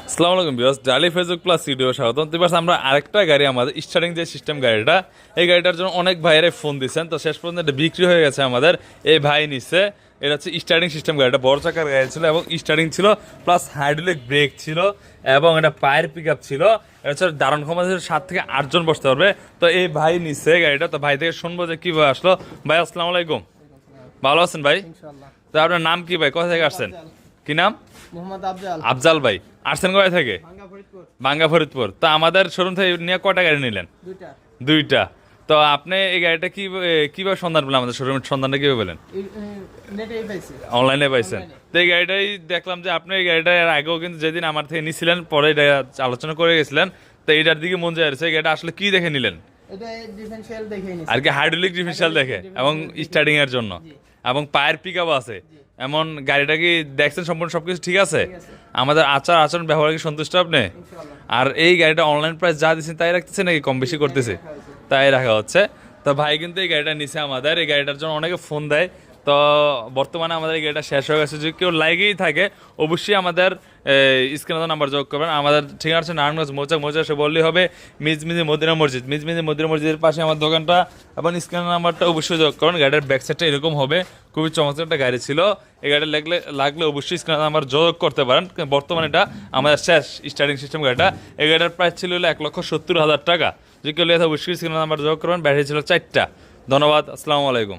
আসসালামু আলাইকুম বিয়াস, ডালি ফেসবুক প্লাস ভিডিও স্বাগতম। তো আমরা আরেকটা গাড়ি, আমাদের স্টার্টিং যে সিস্টেম গাড়িটা, এই গাড়িটার জন্য অনেক ভাইয়েরাই ফোন দিচ্ছেন। তো শেষ পর্যন্ত এটা বিক্রি হয়ে গেছে আমাদের। এই ভাই নিচ্ছে, এটা হচ্ছে স্টার্টিং সিস্টেম গাড়িটা, বড় চাকার গাড়ি ছিল এবং স্টার্টিং ছিল, প্লাস হাইড্রোলিক ব্রেক ছিল এবং এটা পায়ের পিক আপ ছিল। এটা হচ্ছে দারুণ ক্ষমতা ছিল, 7 থেকে 8 জন বসতে পারবে। তো এই ভাই নিচ্ছে গাড়িটা। তো ভাই থেকে শুনবো যে কীভাবে আসলো। ভাই আসসালামু আলাইকুম, ভালো আছেন ভাই? ইনশাআল্লাহ। তো আপনার নাম কি ভাই, কোথা থেকে আসছেন? কি নাম? মোহাম্মদ আফজাল। আফজাল ভাই, আসছেন কোথা থেকে? ভাঙ্গা ফরিদপুর। বাঙ্গা ফরিদপুর। তো আমাদের শোরুম থেকে নিয়ে কটা গাড়ি নিলেন? দুইটা। দুইটা। তো আপনি এই গাড়িটা কিভাবে সন্ধান পেলেন, আমাদের শোরুমের সন্ধানটা কিভাবে পেলেন? নেটেই পাইছি। অনলাইনে পাইছেন? তো এই গাড়িটাই দেখলাম যে আপনি এই গাড়িটা এর আগেও কিন্তু যেদিন আমার থেকে নিছিলেন, পরে এটা আলোচনা করে গেছিলেন। তো এটার দিকে মন যায় এই গাড়িটা আসলে কি দেখে নিলেন? এটা ডিফারেনশিয়াল দেখেই নিছি। আর কি হাইড্রোলিক ডিফারেনশিয়াল দেখে এবং স্টার্টিং এর জন্য এবং পায়ের পিকআপ আছে এমন গাড়িটা কি দেখছেন? সম্পূর্ণ সবকিছু ঠিক আছে? আমাদের আচার আচরণ ব্যবহার কি সন্তুষ্ট আপনি? ইনশাআল্লাহ। আর এই গাড়িটা অনলাইন প্রাইস যা দিচ্ছেন তাই রাখতেছে নাকি কম বেশি করতেছে? তাই রাখা হচ্ছে। তো ভাই কিন্তু এই গাড়িটা নিছে আমাদের। এই গাড়িটার জন্য অনেকে ফোন দেয়। তো বর্তমানে আমাদের এই গাড়িটা শেষ হয়ে গেছে। যদি কেউ লাগেই থাকে অবশ্যই আমাদের স্ক্রিনে নাম্বার যোগ করবেন। আমাদের ঠিকানা হচ্ছে নারায়ণগঞ্জ মৌচা এসে বললেই হবে। মিজমিজি মদিনা মসজিদ, মিজমিজি মদিনা মসজিদের পাশে আমার দোকানটা। এবং স্ক্রিনের নাম্বারটা অবশ্যই যোগ করুন। গাড়ির ব্যাক সাইডটা এরকম হবে, খুবই চমৎকার একটা গাড়ি ছিল। এই গাড়ি লাগলে অবশ্যই স্ক্রিনের নাম্বার যোগ করতে পারেন। বর্তমানে এটা আমাদের শেষ স্টার্টিং সিস্টেম গাড়িটা। এই গাড়ির প্রাইস ছিল 1,70,000 টাকা। যে কেউ অবশ্যই স্ক্রিনের নাম্বার যোগ করবেন। ব্যাটারি ছিল 4টা। ধন্যবাদ, আসসালামু আলাইকুম।